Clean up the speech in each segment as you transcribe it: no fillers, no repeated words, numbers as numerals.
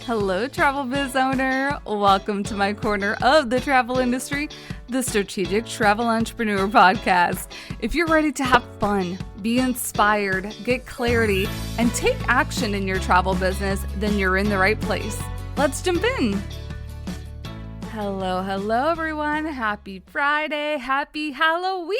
Hello, travel biz owner. Welcome to my corner of the travel industry, the Strategic Travel Entrepreneur Podcast. If you're ready to have fun, be inspired, get clarity, and take action in your travel business, then you're in the right place. Let's jump in. Hello, everyone. Happy Friday. Happy Halloween.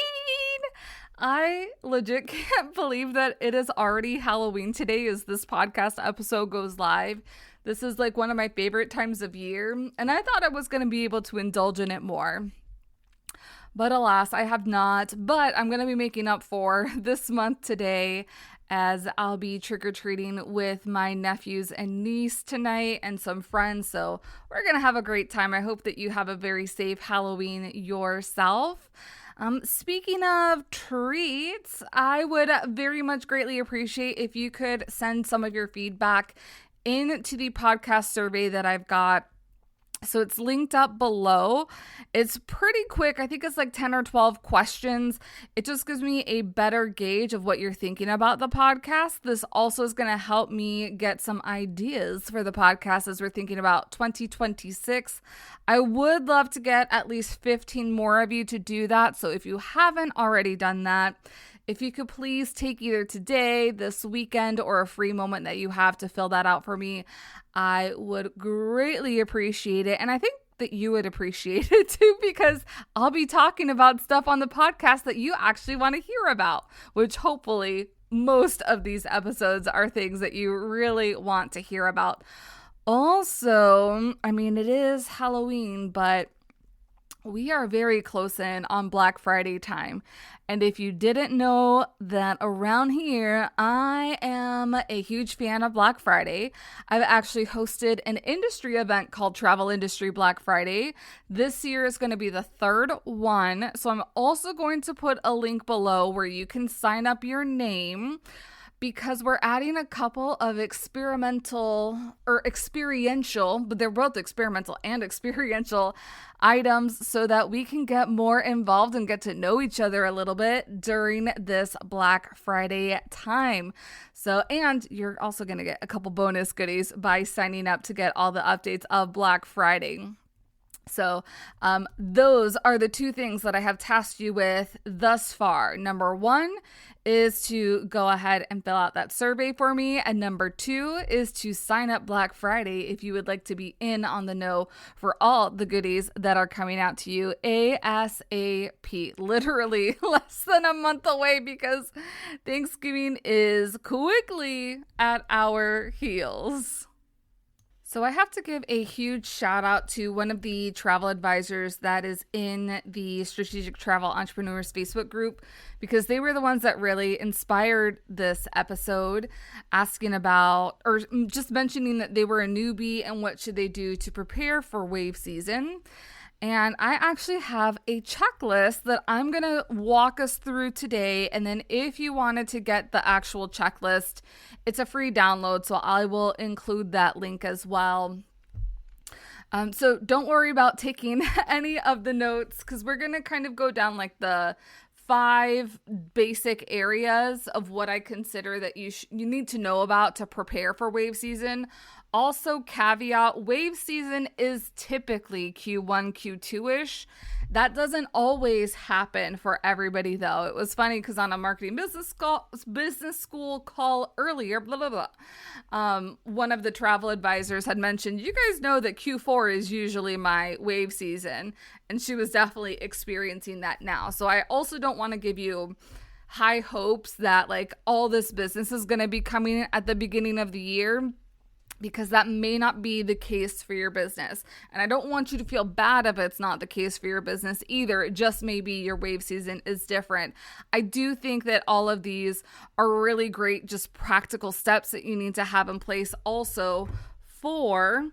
I legit can't believe that it is already Halloween today as this podcast episode goes live. This is like one of my favorite times of year, and I thought I was going to be able to indulge in it more. But alas, I have not. But I'm going to be making up for this month today as I'll be trick-or-treating with my nephews and niece tonight and some friends. So we're going to have a great time. I hope that you have a very safe Halloween yourself. Speaking of treats, I would very much greatly appreciate if you could send some of your feedback into the podcast survey that I've got. So it's linked up below. It's pretty quick. I think it's like 10 or 12 questions. It just gives me a better gauge of what you're thinking about the podcast. This also is going to help me get some ideas for the podcast as we're thinking about 2026. I would love to get at least 15 more of you to do that. So if you haven't already done that, if you could please take either today, this weekend, or a free moment that you have to fill that out for me, I would greatly appreciate it. And I think that you would appreciate it too, because I'll be talking about stuff on the podcast that you actually want to hear about, which hopefully most of these episodes are things that you really want to hear about. Also, I mean, it is Halloween, but we are very close in on Black Friday time. And if you didn't know that around here, I am a huge fan of Black Friday. I've actually hosted an industry event called Travel Industry Black Friday. This year is going to be the third one. So I'm also going to put a link below where you can sign up your name, because we're adding a couple of experiential, but they're both experimental and experiential items so that we can get more involved and get to know each other a little bit during this Black Friday time. So, and you're also going to get a couple bonus goodies by signing up to get all the updates of Black Friday. So those are the two things that I have tasked you with thus far. Number one is to go ahead and fill out that survey for me. And number two is to sign up Black Friday if you would like to be in on the know for all the goodies that are coming out to you ASAP. Literally less than a month away, because Thanksgiving is quickly at our heels. So I have to give a huge shout out to one of the travel advisors that is in the Strategic Travel Entrepreneurs Facebook group, because they were the ones that really inspired this episode, asking about, or just mentioning that they were a newbie and what should they do to prepare for wave season. And I actually have a checklist that I'm going to walk us through today. And then if you wanted to get the actual checklist, it's a free download, so I will include that link as well. So don't worry about taking any of the notes, because we're going to kind of go down like the 5 basic areas of what I consider that you need to know about to prepare for wave season. Also, caveat, wave season is typically Q1, Q2-ish. That doesn't always happen for everybody, though. It was funny because on a marketing business school call earlier, one of the travel advisors had mentioned, you guys know that Q4 is usually my wave season. And she was definitely experiencing that now. So I also don't want to give you high hopes that like all this business is going to be coming at the beginning of the year, because that may not be the case for your business. And I don't want you to feel bad if it's not the case for your business either. It just maybe your wave season is different. I do think that all of these are really great, just practical steps that you need to have in place also for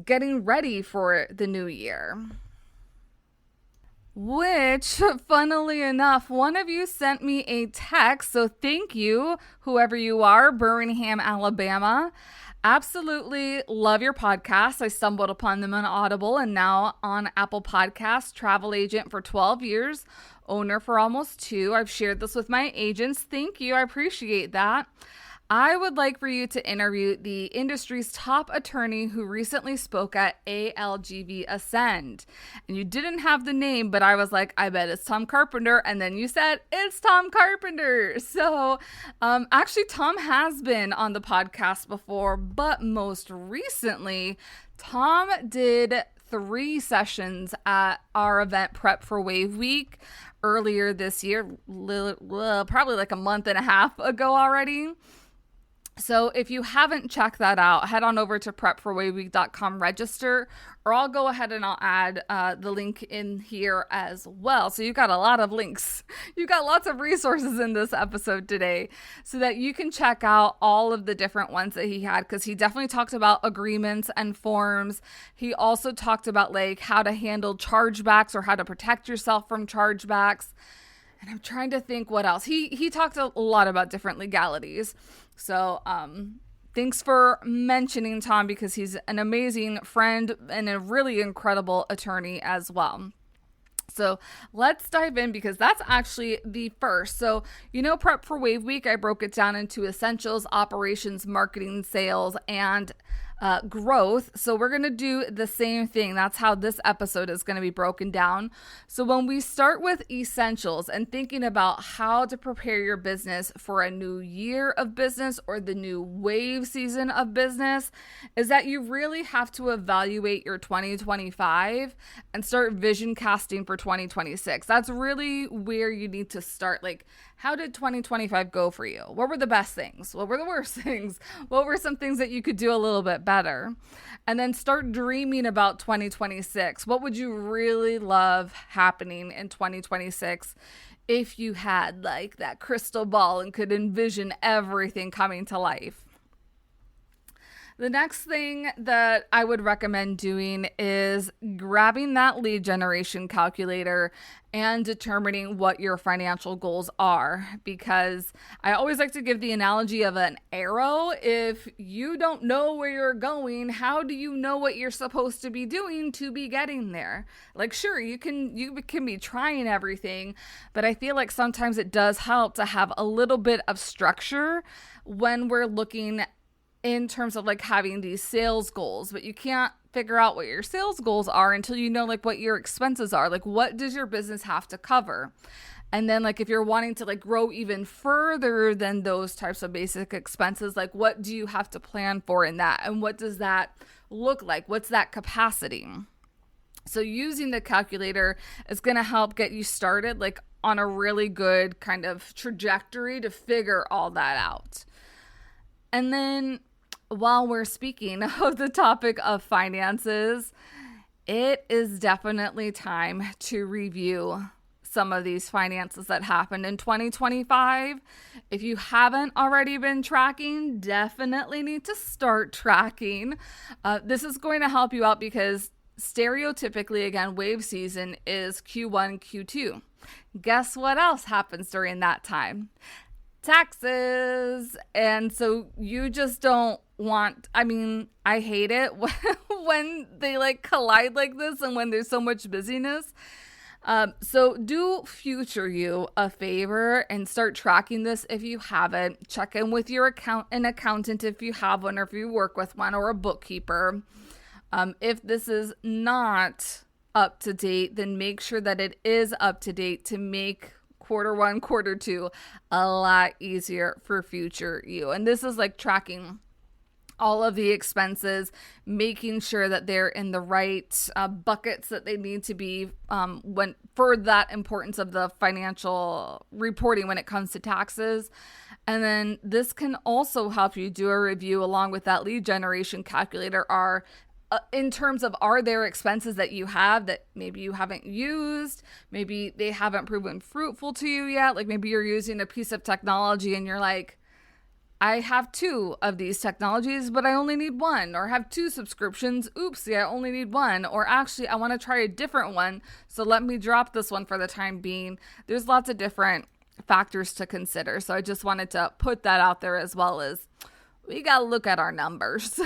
getting ready for the new year. Which, funnily enough, one of you sent me a text. So thank you, whoever you are, Birmingham, Alabama. Absolutely love your podcast. I stumbled upon them on Audible and now on Apple Podcasts. Travel agent for 12 years, owner for almost 2. I've shared this with my agents. Thank you. I appreciate that. I would like for you to interview the industry's top attorney who recently spoke at ALGV Ascend. And you didn't have the name, but I was like, I bet it's Tom Carpenter. And then you said, it's Tom Carpenter. So actually, Tom has been on the podcast before, but most recently, Tom did 3 sessions at our event Prep for Wave Week earlier this year, probably like a month and a half ago already. So if you haven't checked that out, head on over to prepforwaveweek.com, register, or I'll go ahead and I'll add the link in here as well. So you got a lot of links. You got lots of resources in this episode today so that you can check out all of the different ones that he had, because he definitely talked about agreements and forms. He also talked about like how to handle chargebacks or how to protect yourself from chargebacks. And I'm trying to think what else. He talked a lot about different legalities. So thanks for mentioning Tom, because he's an amazing friend and a really incredible attorney as well. So let's dive in, because that's actually the first. So, Prep for Wave Week, I broke it down into essentials, operations, marketing, sales, and growth. So we're going to do the same thing. That's how this episode is going to be broken down. So when we start with essentials and thinking about how to prepare your business for a new year of business or the new wave season of business, is that you really have to evaluate your 2025 and start vision casting for 2026. That's really where you need to start. Like, how did 2025 go for you? What were the best things? What were the worst things? What were some things that you could do a little bit better? And then start dreaming about 2026. What would you really love happening in 2026 if you had like that crystal ball and could envision everything coming to life? The next thing that I would recommend doing is grabbing that lead generation calculator and determining what your financial goals are, because I always like to give the analogy of an arrow. If you don't know where you're going, how do you know what you're supposed to be doing to be getting there? Like, sure, you can be trying everything, but I feel like sometimes it does help to have a little bit of structure when we're looking in terms of like having these sales goals. But you can't figure out what your sales goals are until you know like what your expenses are. Like, what does your business have to cover? And then like if you're wanting to like grow even further than those types of basic expenses, like what do you have to plan for in that? And what does that look like? What's that capacity? So using the calculator is going to help get you started like on a really good kind of trajectory to figure all that out. And then while we're speaking of the topic of finances, it is definitely time to review some of these finances that happened in 2025. If you haven't already been tracking, definitely need to start tracking. This is going to help you out because stereotypically, again, wave season is Q1, Q2. Guess what else happens during that time? Taxes. And so you just don't want, I hate it when they like collide like this and when there's so much busyness. So do future you a favor and start tracking this if you haven't. Check in with your accountant if you have one, or if you work with one, or a bookkeeper. If this is not up to date, then make sure that it is up to date to make Q1, Q2 a lot easier for future you. And this is like tracking all of the expenses, making sure that they're in the right buckets that they need to be when for that importance of the financial reporting when it comes to taxes. And then this can also help you do a review along with that lead generation calculator in terms of, are there expenses that you have that maybe you haven't used? Maybe they haven't proven fruitful to you yet. Like maybe you're using a piece of technology and you're like, I have 2 of these technologies, but I only need 1, or have 2 subscriptions. Oopsie, I only need 1. Or actually, I want to try a different one. So let me drop this one for the time being. There's lots of different factors to consider. So I just wanted to put that out there, as well as we got to look at our numbers.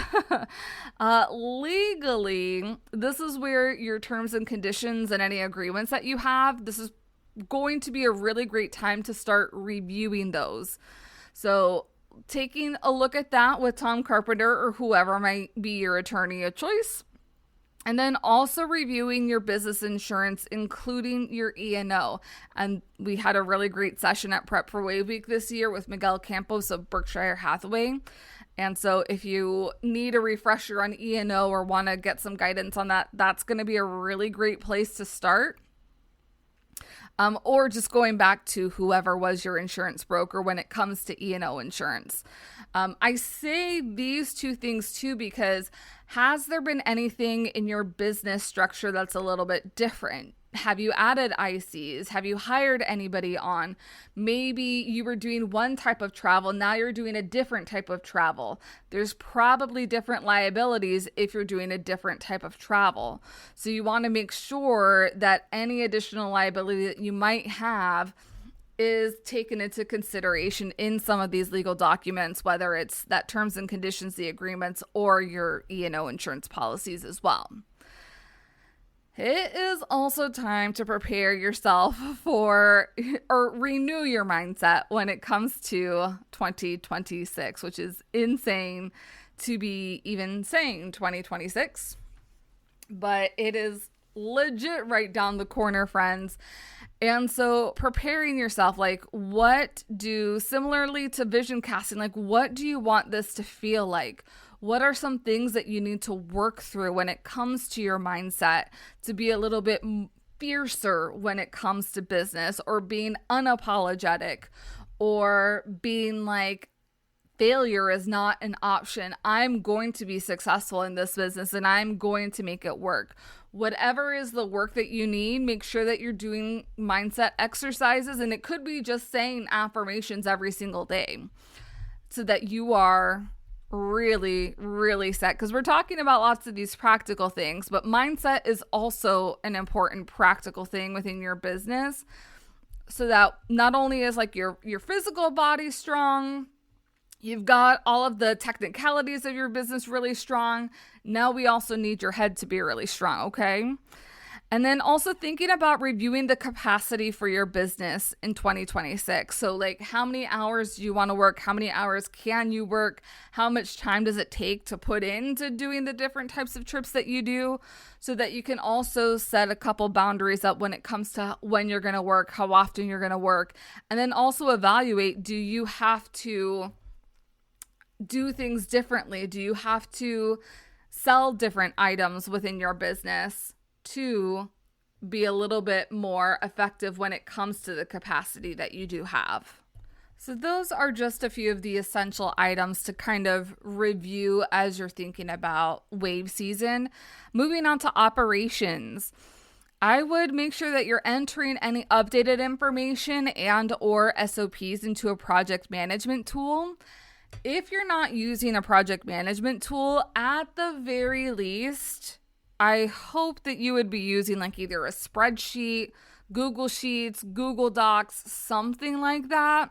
Legally, this is where your terms and conditions and any agreements that you have, this is going to be a really great time to start reviewing those. So taking a look at that with Tom Carpenter or whoever might be your attorney of choice. And then also reviewing your business insurance, including your E&O. And we had a really great session at Prep for Wave Week this year with Miguel Campos of Berkshire Hathaway. And so if you need a refresher on E&O or want to get some guidance on that, that's going to be a really great place to start. Or just going back to whoever was your insurance broker when it comes to E&O insurance. I say these two things too because has there been anything in your business structure that's a little bit different? Have you added ICs? Have you hired anybody on? Maybe you were doing one type of travel, now you're doing a different type of travel. There's probably different liabilities if you're doing a different type of travel. So you want to make sure that any additional liability that you might have is taken into consideration in some of these legal documents, whether it's that terms and conditions, the agreements, or your E&O insurance policies as well. It is also time to prepare yourself for or renew your mindset when it comes to 2026, which is insane to be even saying 2026. But it is legit right down the corner, friends. And so preparing yourself, similarly to vision casting, what do you want this to feel like? What are some things that you need to work through when it comes to your mindset to be a little bit fiercer when it comes to business, or being unapologetic, or being like, failure is not an option. I'm going to be successful in this business and I'm going to make it work. Whatever is the work that you need, make sure that you're doing mindset exercises. And it could be just saying affirmations every single day so that you are really, really set. Because we're talking about lots of these practical things, but mindset is also an important practical thing within your business. So that not only is your physical body strong, you've got all of the technicalities of your business really strong. Now we also need your head to be really strong, okay? And then also thinking about reviewing the capacity for your business in 2026. So how many hours do you want to work? How many hours can you work? How much time does it take to put into doing the different types of trips that you do, so that you can also set a couple boundaries up when it comes to when you're going to work, how often you're going to work, and then also evaluate, do you have to do things differently? Do you have to sell different items within your business to be a little bit more effective when it comes to the capacity that you do have? So those are just a few of the essential items to kind of review as you're thinking about wave season. Moving on to operations. I would make sure that you're entering any updated information and or SOPs into a project management tool. If you're not using a project management tool, at the very least, I hope that you would be using either a spreadsheet, Google Sheets, Google Docs, something like that,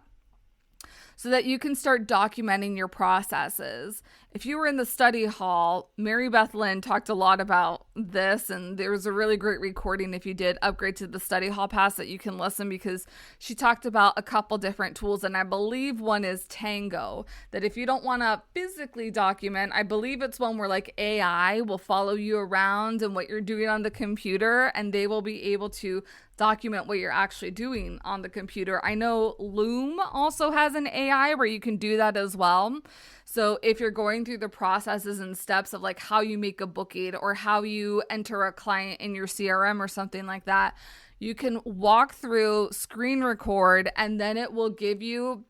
so that you can start documenting your processes. If you were in the study hall, Mary Beth Lynn talked a lot about this, and there was a really great recording if you did upgrade to the study hall pass that you can listen, because she talked about a couple different tools, and I believe one is Tango, that if you don't want to physically document, I believe it's one where AI will follow you around and what you're doing on the computer, and they will be able to document what you're actually doing on the computer. I know Loom also has an AI where you can do that as well. So if you're going through the processes and steps of how you make a booking or how you enter a client in your CRM or something like that, you can walk through, screen record, and then it will give you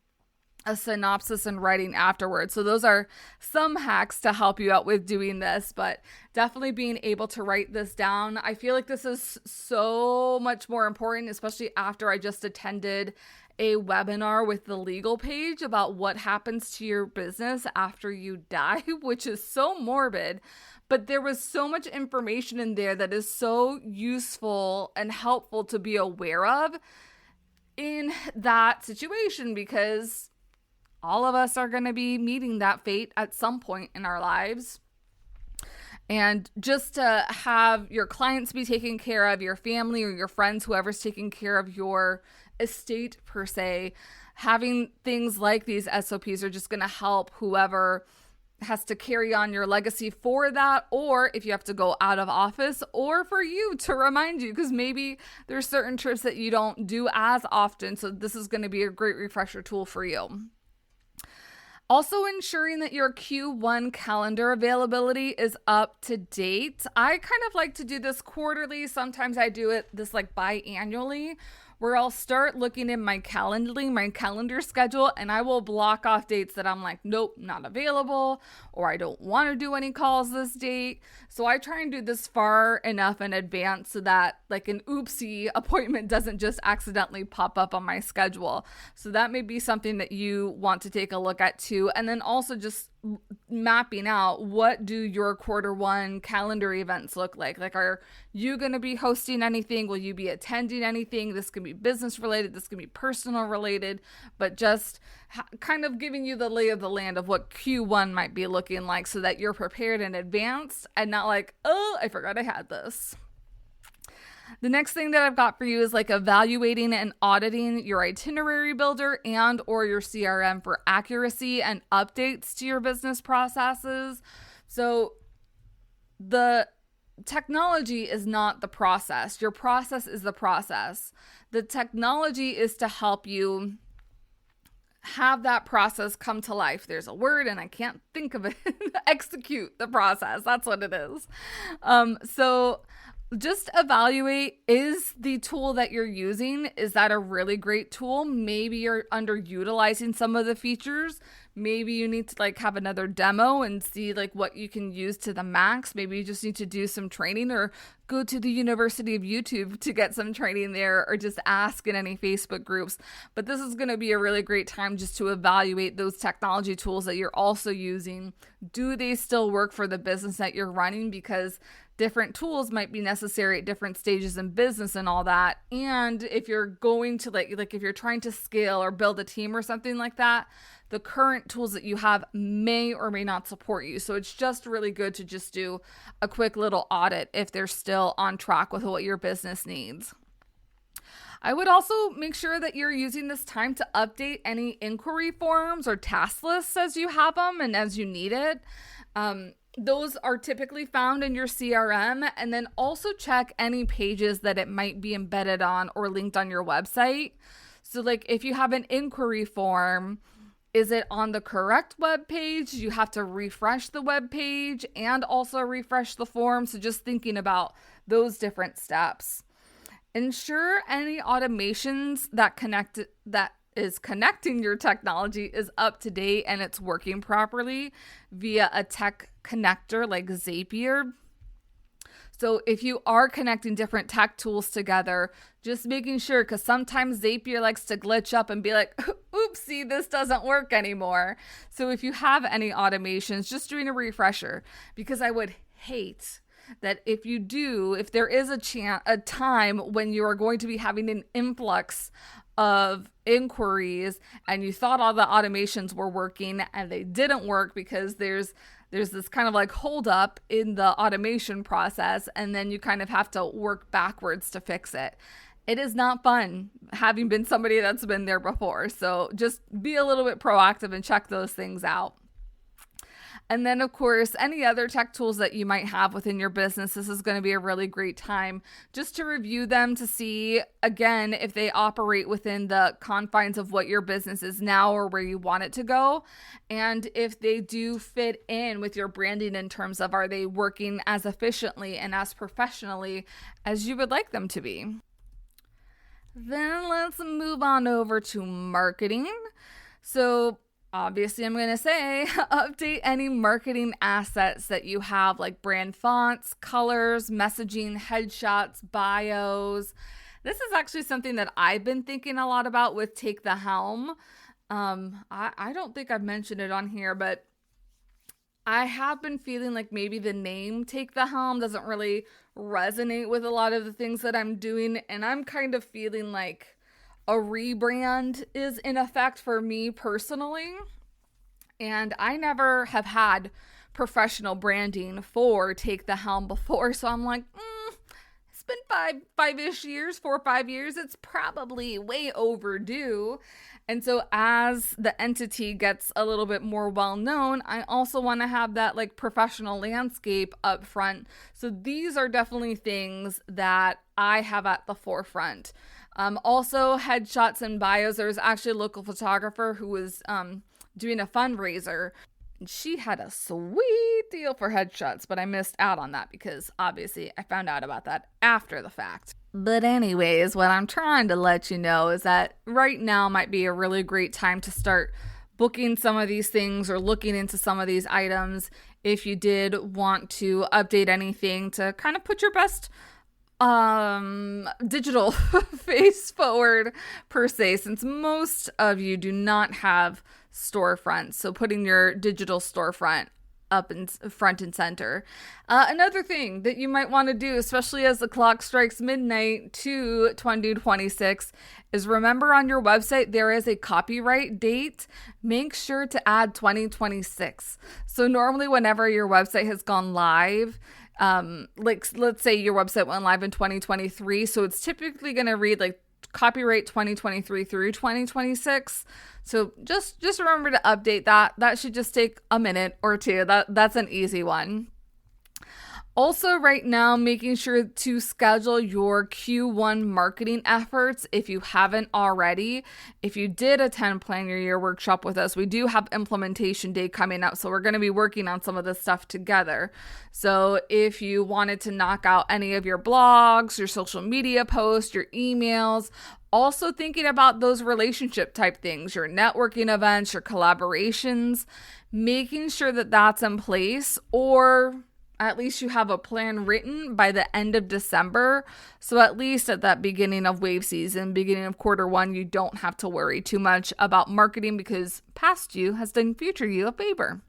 a synopsis and writing afterwards. So those are some hacks to help you out with doing this, but definitely being able to write this down. I feel like this is so much more important, especially after I just attended a webinar with the legal page about what happens to your business after you die, which is so morbid, but there was so much information in there that is so useful and helpful to be aware of in that situation, because all of us are going to be meeting that fate at some point in our lives. And just to have your clients be taken care of, your family or your friends, whoever's taking care of your estate per se, having things like these SOPs are just going to help whoever has to carry on your legacy for that, or if you have to go out of office, or for you to remind you, because maybe there's certain trips that you don't do as often. So this is going to be a great refresher tool for you. Also ensuring that your Q1 calendar availability is up to date. I kind of like to do this quarterly. Sometimes I do this like biannually, where I'll start looking in my calendar schedule, and I will block off dates that I'm like, nope, not available, or I don't want to do any calls this date. So I try and do this far enough in advance so that like an oopsie appointment doesn't just accidentally pop up on my schedule. So that may be something that you want to take a look at too. And then also just mapping out, what do your Q1 calendar events look like? Like, are you going to be hosting anything? Will you be attending anything? This can be business related, this can be personal related, but just kind of giving you the lay of the land of what Q1 might be looking like so that you're prepared in advance and not like, oh, I forgot I had this. The next thing that I've got for you is like evaluating and auditing your itinerary builder and or your CRM for accuracy and updates to your business processes. So the technology is not the process. Your process is the process. The technology is to help you have that process come to life. There's a word and I can't think of it. Execute the process. That's what it is. So just evaluate, is the tool that you're using, is that a really great tool? Maybe you're underutilizing some of the features. Maybe you need to like have another demo and see like what you can use to the max. Maybe you just need to do some training or go to the University of YouTube to get some training there, or just ask in any Facebook groups. But this is going to be a really great time just to evaluate those technology tools that you're also using. Do they still work for the business that you're running? Because different tools might be necessary at different stages in business and all that. And if you're going to like if you're trying to scale or build a team or something like that, the current tools that you have may or may not support you. So it's just really good to just do a quick little audit if they're still on track with what your business needs. I would also make sure that you're using this time to update any inquiry forms or task lists as you have them and as you need it. Those are typically found in your CRM, and then also check any pages that it might be embedded on or linked on your website. So like if you have an inquiry form, is it on the correct web page? You have to refresh the web page and also refresh the form. So just thinking about those different steps. Ensure any automations that is connecting your technology is up to date and it's working properly via a tech connector like Zapier. So if you are connecting different tech tools together, just making sure, because sometimes Zapier likes to glitch up and be like, oopsie, this doesn't work anymore. So if you have any automations, just doing a refresher, because I would hate that if there is a time when you are going to be having an influx of inquiries and you thought all the automations were working and they didn't work because there's this kind of like hold up in the automation process, and then you kind of have to work backwards to fix it. It is not fun having been somebody that's been there before. So just be a little bit proactive and check those things out. And then, of course, any other tech tools that you might have within your business, this is going to be a really great time just to review them to see, again, if they operate within the confines of what your business is now or where you want it to go. And if they do fit in with your branding in terms of, are they working as efficiently and as professionally as you would like them to be? Then let's move on over to marketing. So obviously, I'm going to say update any marketing assets that you have, like brand fonts, colors, messaging, headshots, bios. This is actually something that I've been thinking a lot about with Take the Helm. I don't think I've mentioned it on here, but I have been feeling like maybe the name Take the Helm doesn't really resonate with a lot of the things that I'm doing. And I'm kind of feeling like a rebrand is in effect for me personally. And I never have had professional branding for Take the Helm before. So I'm like, is it's been five-ish years, 4 or 5 years. It's probably way overdue. And so as the entity gets a little bit more well-known, I also want to have that like professional landscape up front. So these are definitely things that I have at the forefront. Also headshots and bios. There was actually a local photographer who was doing a fundraiser. She had a sweet deal for headshots, but I missed out on that because obviously I found out about that after the fact. But anyways, what I'm trying to let you know is that right now might be a really great time to start booking some of these things or looking into some of these items if you did want to update anything to kind of put your best digital face forward per se, since most of you do not have storefronts. So putting your digital storefront up in front and center. Another thing that you might want to do, especially as the clock strikes midnight to 2026, is remember on your website there is a copyright date. Make sure to add 2026. So normally whenever your website has gone live, like let's say your website went live in 2023, so it's typically going to read like copyright 2023 through 2026. So just remember to update that. That should just take a minute or two. That's an easy one. Also right now, making sure to schedule your Q1 marketing efforts if you haven't already. If you did attend Plan Your Year workshop with us, we do have implementation day coming up. So we're going to be working on some of this stuff together. So if you wanted to knock out any of your blogs, your social media posts, your emails, also thinking about those relationship type things, your networking events, your collaborations, making sure that that's in place, or at least you have a plan written by the end of December. So at least at that beginning of wave season, beginning of Q1, you don't have to worry too much about marketing because past you has done future you a favor.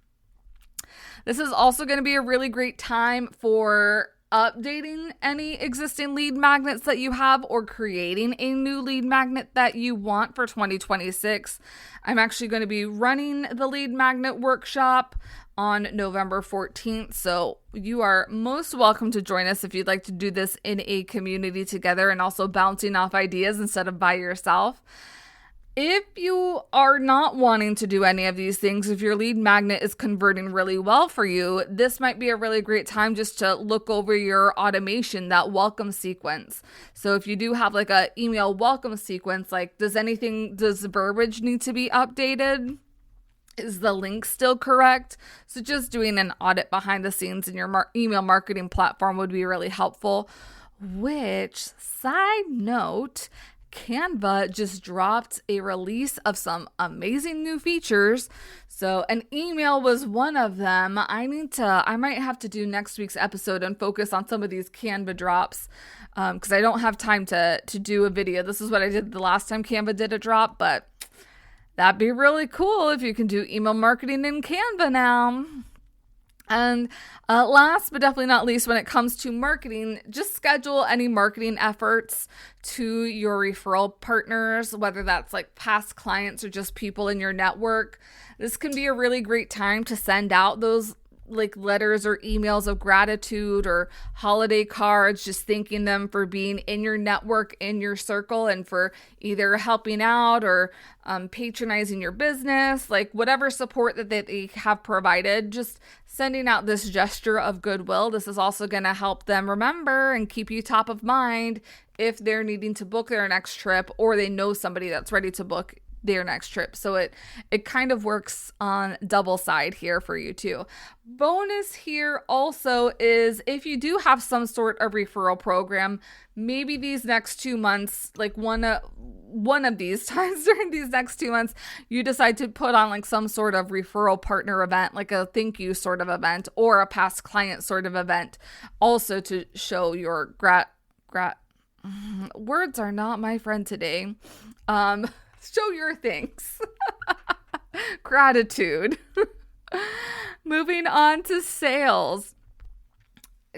This is also going to be a really great time for updating any existing lead magnets that you have or creating a new lead magnet that you want for 2026. I'm actually going to be running the lead magnet workshop on November 14th. So you are most welcome to join us if you'd like to do this in a community together and also bouncing off ideas instead of by yourself. If you are not wanting to do any of these things, if your lead magnet is converting really well for you, this might be a really great time just to look over your automation, that welcome sequence. So if you do have like a email welcome sequence, like does the verbiage need to be updated? Is the link still correct? So just doing an audit behind the scenes in your email marketing platform would be really helpful. Which, side note, Canva just dropped a release of some amazing new features. So an email was one of them. I might have to do next week's episode and focus on some of these Canva drops because I don't have time to do a video. This is what I did the last time Canva did a drop, but that'd be really cool if you can do email marketing in Canva now. And last but definitely not least, when it comes to marketing, just schedule any marketing efforts to your referral partners, whether that's like past clients or just people in your network. This can be a really great time to send out those like letters or emails of gratitude or holiday cards, just thanking them for being in your network, in your circle, and for either helping out or patronizing your business, like whatever support that they have provided, just sending out this gesture of goodwill. This is also going to help them remember and keep you top of mind if they're needing to book their next trip or they know somebody that's ready to book their next trip. So it kind of works on double side here for you too. Bonus here also is if you do have some sort of referral program, maybe these next 2 months, like one of these times during these next 2 months, you decide to put on like some sort of referral partner event, like a thank you sort of event or a past client sort of event, also to show your words are not my friend today. Show your thanks. Gratitude. Moving on to sales.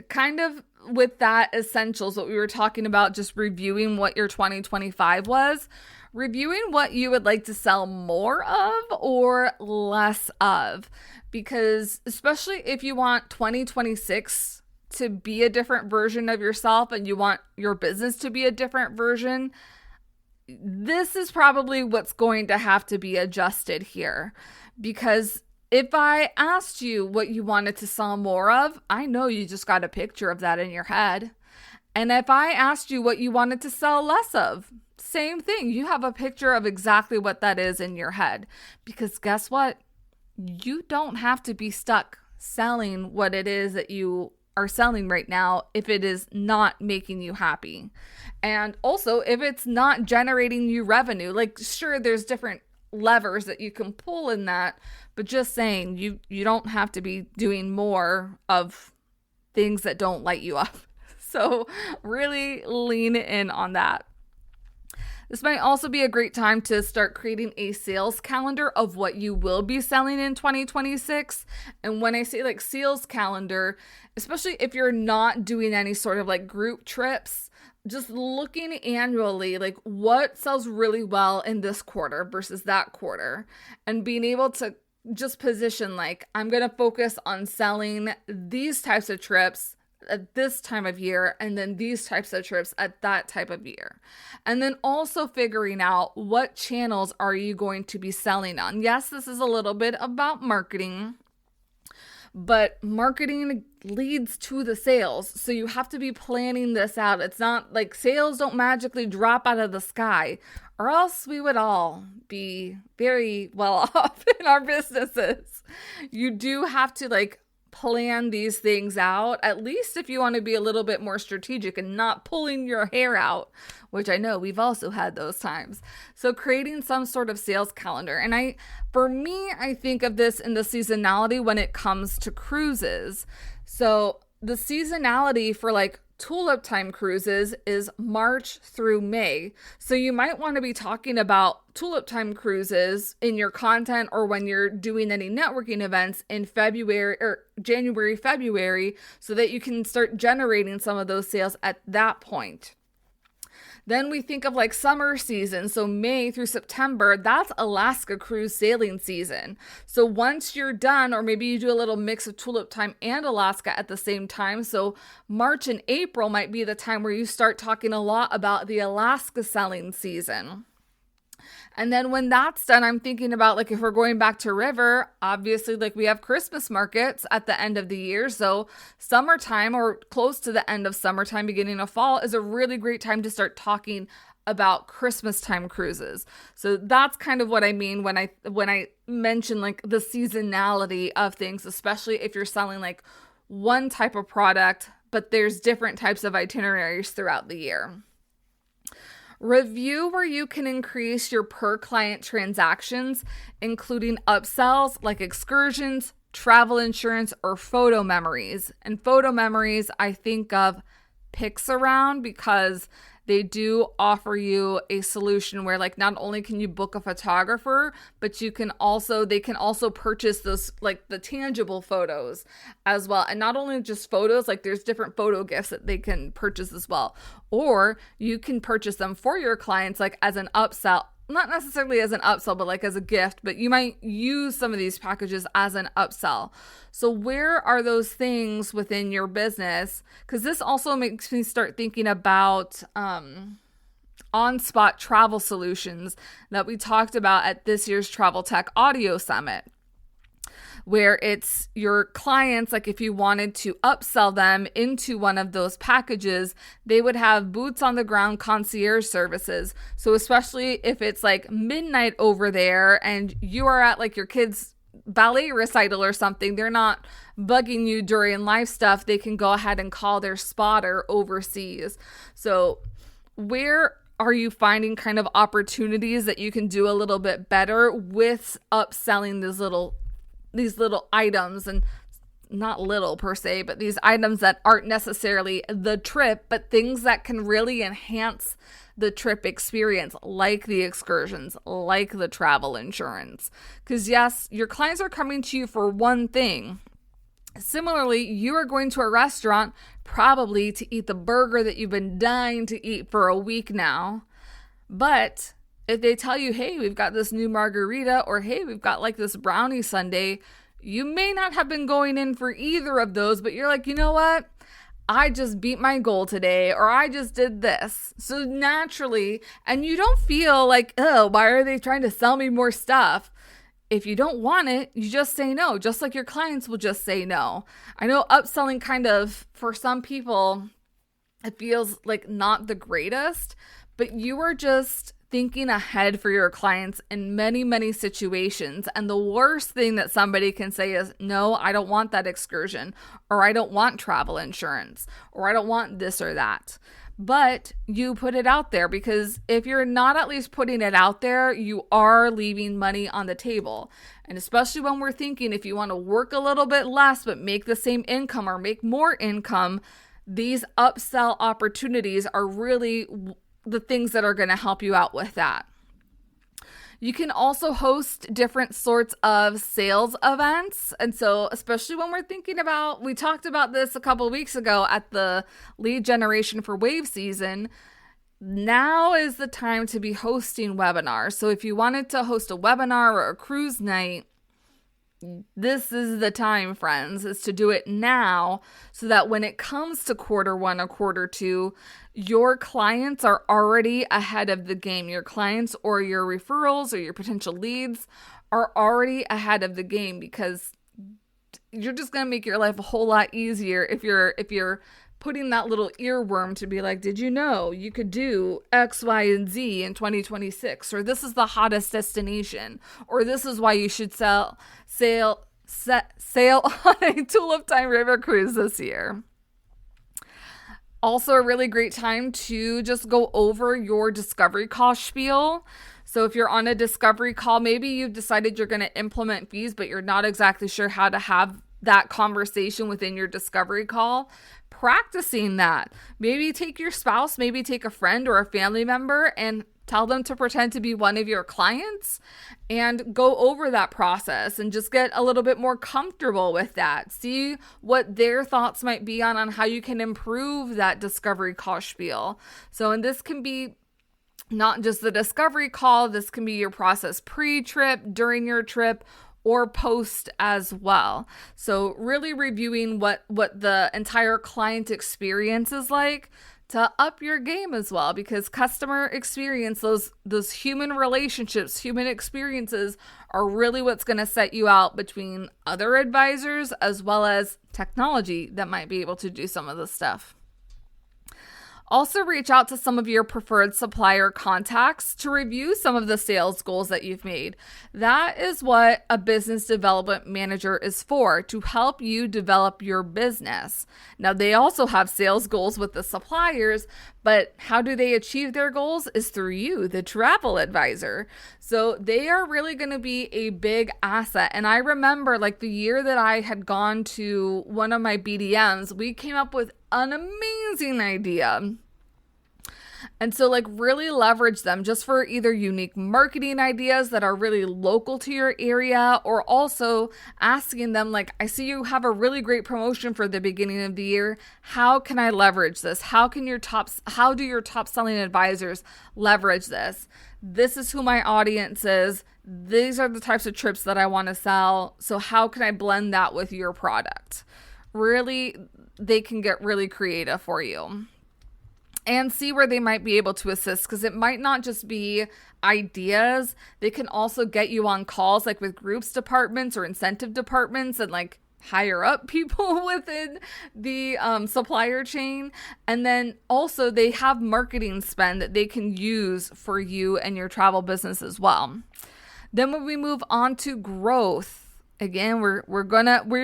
Kind of with that essentials, what we were talking about, just reviewing what your 2025 was, reviewing what you would like to sell more of or less of, because especially if you want 2026 to be a different version of yourself and you want your business to be a different version, this is probably what's going to have to be adjusted here. Because if I asked you what you wanted to sell more of, I know you just got a picture of that in your head. And if I asked you what you wanted to sell less of, same thing. You have a picture of exactly what that is in your head. Because guess what? You don't have to be stuck selling what it is that you are selling right now if it is not making you happy. And also, if it's not generating you revenue, like sure, there's different levers that you can pull in that, but just saying you don't have to be doing more of things that don't light you up. So really lean in on that. This might also be a great time to start creating a sales calendar of what you will be selling in 2026. And when I say like sales calendar, especially if you're not doing any sort of like group trips, just looking annually, like what sells really well in this quarter versus that quarter, and being able to just position like, I'm going to focus on selling these types of trips at this time of year, and then these types of trips at that type of year. And then also figuring out what channels are you going to be selling on. Yes, this is a little bit about marketing, but marketing leads to the sales. So you have to be planning this out. It's not like sales don't magically drop out of the sky, or else we would all be very well off in our businesses. You do have to like plan these things out, at least if you want to be a little bit more strategic and not pulling your hair out, which I know we've also had those times. So creating some sort of sales calendar. And for me, I think of this in the seasonality when it comes to cruises. So the seasonality for like tulip time cruises is March through May. So you might want to be talking about tulip time cruises in your content, or when you're doing any networking events in February or January, February, so that you can start generating some of those sales at that point. Then we think of like summer season. So May through September, that's Alaska cruise sailing season. So once you're done, or maybe you do a little mix of tulip time and Alaska at the same time. So March and April might be the time where you start talking a lot about the Alaska selling season. And then when that's done, I'm thinking about like if we're going back to river, obviously like we have Christmas markets at the end of the year. So summertime or close to the end of summertime, beginning of fall is a really great time to start talking about Christmas time cruises. So that's kind of what I mean when I mention like the seasonality of things, especially if you're selling like one type of product, but there's different types of itineraries throughout the year. Review where you can increase your per client transactions, including upsells like excursions, travel insurance, or photo memories. And photo memories, I think of Pixaround, because they do offer you a solution where like not only can you book a photographer, but they can also purchase those like the tangible photos as well. And not only just photos, like there's different photo gifts that they can purchase as well. Or you can purchase them for your clients like as an upsell. Not necessarily as an upsell, but like as a gift, but you might use some of these packages as an upsell. So where are those things within your business? Because this also makes me start thinking about on-spot travel solutions that we talked about at this year's Travel Tech Audio Summit, where it's your clients, like if you wanted to upsell them into one of those packages, they would have boots on the ground concierge services. So especially if it's like midnight over there and you are at like your kids' ballet recital or something, they're not bugging you during live stuff. They can go ahead and call their spotter overseas. So where are you finding kind of opportunities that you can do a little bit better with upselling these little items, and not little per se, but these items that aren't necessarily the trip, but things that can really enhance the trip experience, like the excursions, like the travel insurance. Because yes, your clients are coming to you for one thing. Similarly, you are going to a restaurant probably to eat the burger that you've been dying to eat for a week now. But if they tell you, hey, we've got this new margarita, or hey, we've got like this brownie sundae, you may not have been going in for either of those, but you're like, you know what? I just beat my goal today, or I just did this. So naturally, and you don't feel like, oh, why are they trying to sell me more stuff? If you don't want it, you just say no, just like your clients will just say no. I know upselling kind of, for some people, it feels like not the greatest, but you are just thinking ahead for your clients in many, many situations. And the worst thing that somebody can say is, no, I don't want that excursion, or I don't want travel insurance, or I don't want this or that. But you put it out there, because if you're not at least putting it out there, you are leaving money on the table. And especially when we're thinking, if you want to work a little bit less but make the same income or make more income, these upsell opportunities are really the things that are going to help you out with that. You can also host different sorts of sales events. And so, especially when we're thinking about, we talked about this a couple of weeks ago at the lead generation for wave season. Now is the time to be hosting webinars. So if you wanted to host a webinar or a cruise night, this is the time, friends, is to do it now, so that when it comes to quarter one or quarter two, your clients are already ahead of the game. Your clients or your referrals or your potential leads are already ahead of the game, because you're just going to make your life a whole lot easier if you're putting that little earworm to be like, did you know you could do X, Y, and Z in 2026? Or this is the hottest destination. Or this is why you should sail on a Tulip Time River cruise this year. Also a really great time to just go over your discovery call spiel. So if you're on a discovery call, maybe you've decided you're going to implement fees, but you're not exactly sure how to have that conversation within your discovery call. Practicing that. Maybe take your spouse, maybe take a friend or a family member and tell them to pretend to be one of your clients and go over that process and just get a little bit more comfortable with that. See what their thoughts might be on how you can improve that discovery call spiel. So, and this can be not just the discovery call, this can be your process pre-trip, during your trip, or post as well. So really reviewing what the entire client experience is like to up your game as well, because customer experience, those human relationships, human experiences are really what's going to set you out between other advisors as well as technology that might be able to do some of this stuff. Also, reach out to some of your preferred supplier contacts to review some of the sales goals that you've made. That is what a business development manager is for, to help you develop your business. Now, they also have sales goals with the suppliers, but how do they achieve their goals is through you, the travel advisor. So they are really going to be a big asset. And I remember like the year that I had gone to one of my BDMs, we came up with an amazing idea. And so like really leverage them just for either unique marketing ideas that are really local to your area, or also asking them like, I see you have a really great promotion for the beginning of the year. How can I leverage this? How do your top selling advisors leverage this? This is who my audience is. These are the types of trips that I want to sell. So how can I blend that with your product? Really, they can get really creative for you. And see where they might be able to assist, because it might not just be ideas. They can also get you on calls like with groups departments or incentive departments and like higher up people within the supplier chain. And then also they have marketing spend that they can use for you and your travel business as well. Then when we move on to growth, again, we're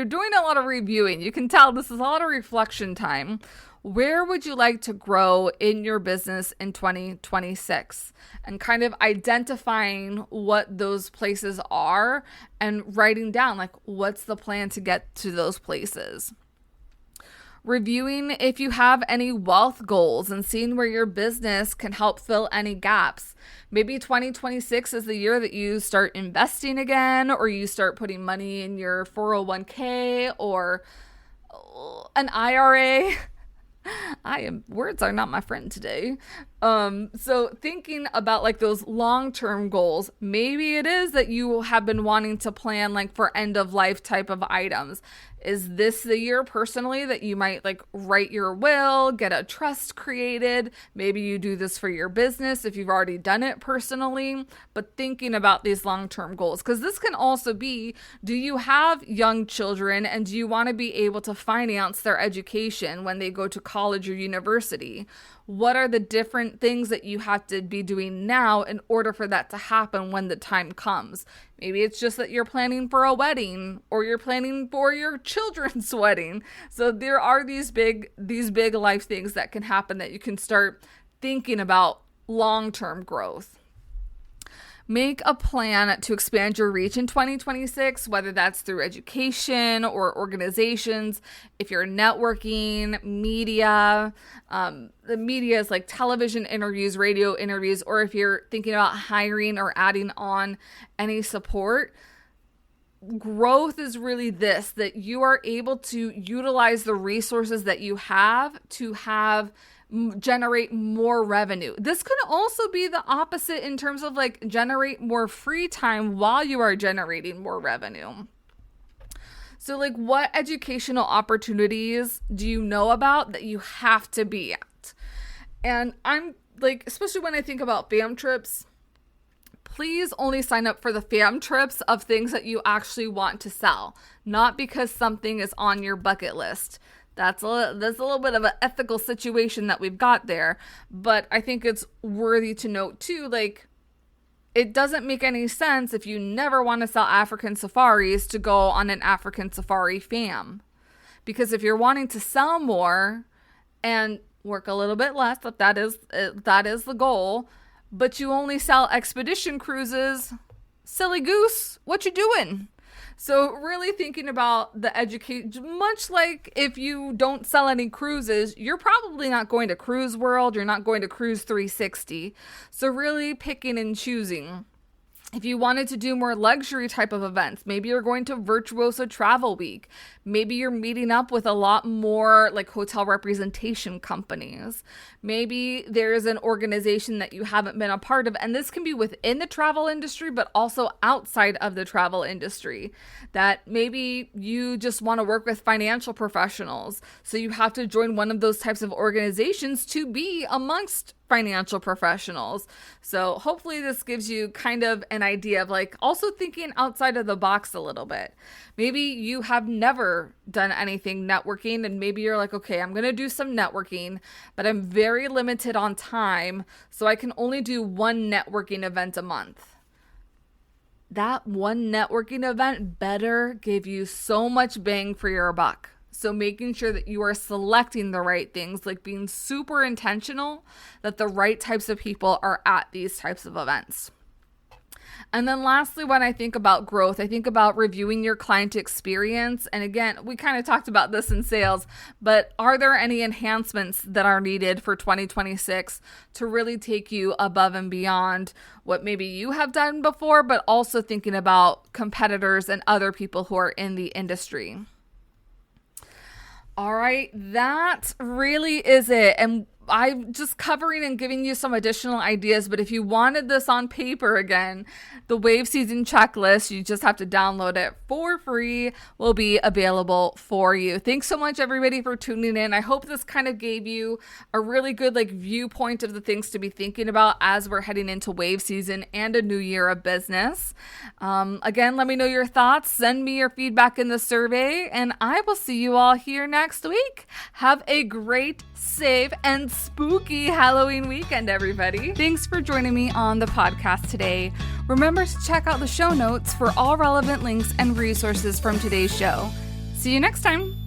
doing a lot of reviewing. You can tell this is a lot of reflection time. Where would you like to grow in your business in 2026? And kind of identifying what those places are and writing down like, what's the plan to get to those places? Reviewing if you have any wealth goals and seeing where your business can help fill any gaps. Maybe 2026 is the year that you start investing again, or you start putting money in your 401k or an IRA. Words are not my friend today, So thinking about like those long-term goals, maybe it is that you have been wanting to plan like for end of life type of items. Is this the year personally that you might like write your will, get a trust created? Maybe you do this for your business if you've already done it personally, but thinking about these long-term goals, because this can also be, do you have young children and do you want to be able to finance their education when they go to college or university? What are the different things that you have to be doing now in order for that to happen when the time comes? Maybe it's just that you're planning for a wedding or you're planning for your children's wedding. So there are these big life things that can happen that you can start thinking about long-term growth. Make a plan to expand your reach in 2026, whether that's through education or organizations. If you're networking, media, the media is like television interviews, radio interviews, or if you're thinking about hiring or adding on any support. Growth is really this, that you are able to utilize the resources that you have to generate more revenue. This could also be the opposite in terms of like generate more free time while you are generating more revenue. So like, what educational opportunities do you know about that you have to be at? And I'm like, especially when I think about fam trips, please only sign up for the fam trips of things that you actually want to sell, not because something is on your bucket list. That's a little bit of an ethical situation that we've got there, but I think it's worthy to note too, like, it doesn't make any sense if you never want to sell African safaris to go on an African safari fam. Because if you're wanting to sell more and work a little bit less, that is the goal, but you only sell expedition cruises, silly goose, what you doing? So really thinking about the education, much like if you don't sell any cruises, you're probably not going to Cruise World, you're not going to Cruise 360. So really picking and choosing. If you wanted to do more luxury type of events, maybe you're going to Virtuoso Travel Week. Maybe you're meeting up with a lot more like hotel representation companies. Maybe there's an organization that you haven't been a part of, and this can be within the travel industry, but also outside of the travel industry, that maybe you just want to work with financial professionals. So you have to join one of those types of organizations to be amongst financial professionals. So hopefully this gives you kind of an idea of like also thinking outside of the box a little bit. Maybe you have never done anything networking and maybe you're like, okay, I'm going to do some networking, but I'm very limited on time. So I can only do one networking event a month. That one networking event better give you so much bang for your buck. So making sure that you are selecting the right things, like being super intentional that the right types of people are at these types of events. And then lastly, when I think about growth, I think about reviewing your client experience. And again, we kind of talked about this in sales, but are there any enhancements that are needed for 2026 to really take you above and beyond what maybe you have done before, but also thinking about competitors and other people who are in the industry? All right, that really is it. And I'm just covering and giving you some additional ideas, but if you wanted this on paper again, the Wave Season Checklist, you just have to download it for free, will be available for you. Thanks so much, everybody, for tuning in. I hope this kind of gave you a really good viewpoint of the things to be thinking about as we're heading into Wave Season and a new year of business. Again, let me know your thoughts. Send me your feedback in the survey, and I will see you all here next week. Have a great, safe, and spooky Halloween weekend, everybody. Thanks for joining me on the podcast today. Remember to check out the show notes for all relevant links and resources from today's show. See you next time.